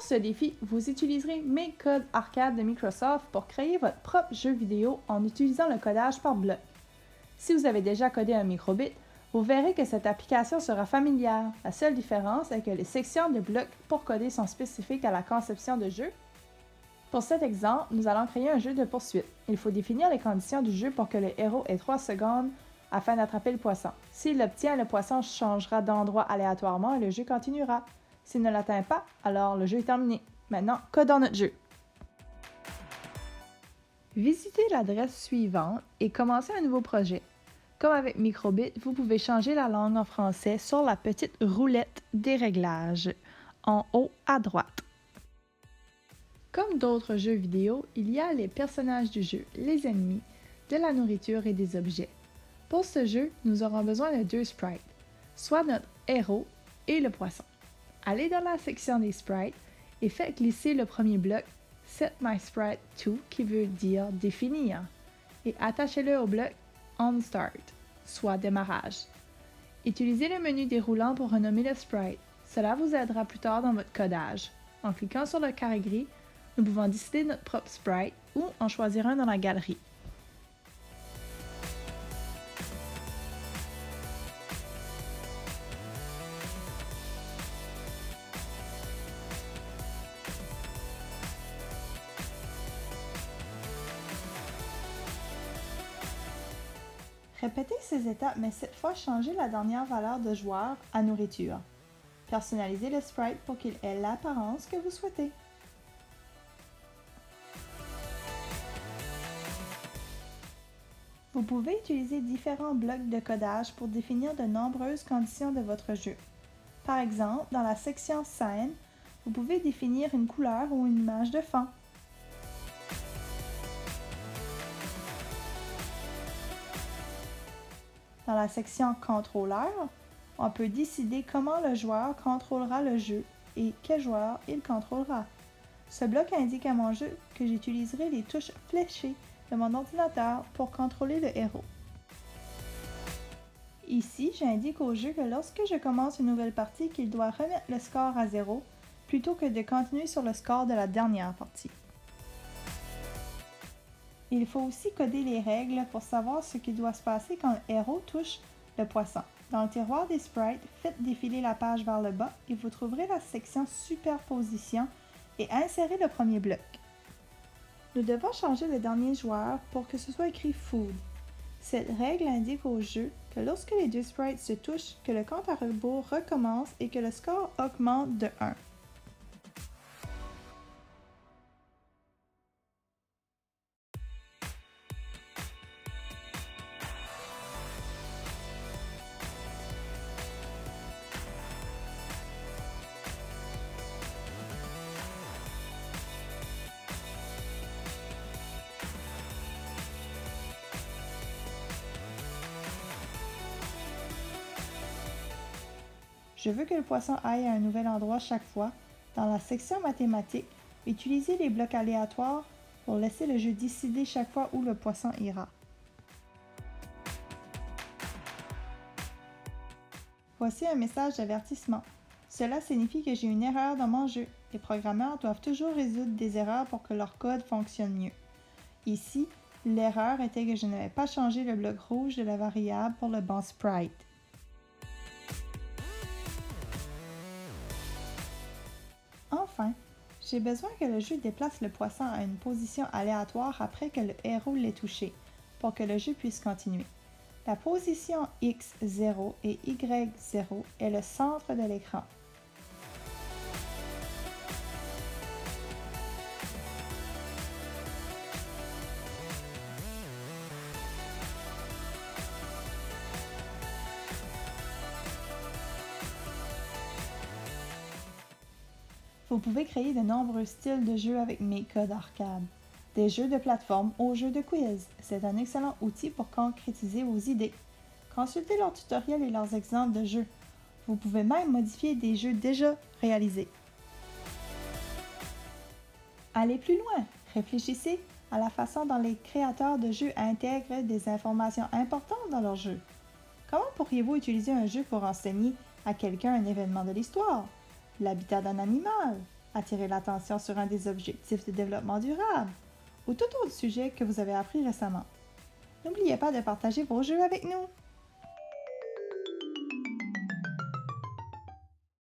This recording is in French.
Pour ce défi, vous utiliserez Make Code Arcade de Microsoft pour créer votre propre jeu vidéo en utilisant le codage par bloc. Si vous avez déjà codé un microbit, vous verrez que cette application sera familière. La seule différence est que les sections de blocs pour coder sont spécifiques à la conception de jeu. Pour cet exemple, nous allons créer un jeu de poursuite. Il faut définir les conditions du jeu pour que le héros ait 3 secondes afin d'attraper le poisson. S'il l'obtient, le poisson changera d'endroit aléatoirement et le jeu continuera. S'il ne l'atteint pas, alors le jeu est terminé. Maintenant, codons notre jeu. Visitez l'adresse suivante et commencez un nouveau projet. Comme avec Microbit, vous pouvez changer la langue en français sur la petite roulette des réglages, en haut à droite. Comme d'autres jeux vidéo, il y a les personnages du jeu, les ennemis, de la nourriture et des objets. Pour ce jeu, nous aurons besoin de 2 sprites, soit notre héros et le poisson. Allez dans la section des sprites et faites glisser le premier bloc Set My Sprite to, qui veut dire définir, et attachez-le au bloc On Start, soit démarrage. Utilisez le menu déroulant pour renommer le sprite. Cela vous aidera plus tard dans votre codage. En cliquant sur le carré gris, nous pouvons décider notre propre sprite ou en choisir un dans la galerie. Répétez ces étapes, mais cette fois changez la dernière valeur de joueur à nourriture. Personnalisez le sprite pour qu'il ait l'apparence que vous souhaitez. Vous pouvez utiliser différents blocs de codage pour définir de nombreuses conditions de votre jeu. Par exemple, dans la section Scène, vous pouvez définir une couleur ou une image de fond. Dans la section Contrôleur, on peut décider comment le joueur contrôlera le jeu et quel joueur il contrôlera. Ce bloc indique à mon jeu que j'utiliserai les touches fléchées de mon ordinateur pour contrôler le héros. Ici, j'indique au jeu que lorsque je commence une nouvelle partie, qu'il doit remettre le score à 0 plutôt que de continuer sur le score de la dernière partie. Il faut aussi coder les règles pour savoir ce qui doit se passer quand le héros touche le poisson. Dans le tiroir des sprites, faites défiler la page vers le bas et vous trouverez la section Superposition et insérez le premier bloc. Nous devons changer le dernier joueur pour que ce soit écrit Food. Cette règle indique au jeu que lorsque les 2 sprites se touchent, que le compte à rebours recommence et que le score augmente de 1. Je veux que le poisson aille à un nouvel endroit chaque fois. Dans la section mathématiques, utilisez les blocs aléatoires pour laisser le jeu décider chaque fois où le poisson ira. Voici un message d'avertissement. Cela signifie que j'ai une erreur dans mon jeu. Les programmeurs doivent toujours résoudre des erreurs pour que leur code fonctionne mieux. Ici, l'erreur était que je n'avais pas changé le bloc rouge de la variable pour le bon sprite. Enfin, j'ai besoin que le jeu déplace le poisson à une position aléatoire après que le héros l'ait touché, pour que le jeu puisse continuer. La position X0 et Y0 est le centre de l'écran. Vous pouvez créer de nombreux styles de jeux avec Make Code Arcade. Des jeux de plateforme aux jeux de quiz. C'est un excellent outil pour concrétiser vos idées. Consultez leurs tutoriels et leurs exemples de jeux. Vous pouvez même modifier des jeux déjà réalisés. Allez plus loin. Réfléchissez à la façon dont les créateurs de jeux intègrent des informations importantes dans leurs jeux. Comment pourriez-vous utiliser un jeu pour enseigner à quelqu'un un événement de l'histoire, l'habitat d'un animal, attirer l'attention sur un des objectifs de développement durable ou tout autre sujet que vous avez appris récemment. N'oubliez pas de partager vos jeux avec nous.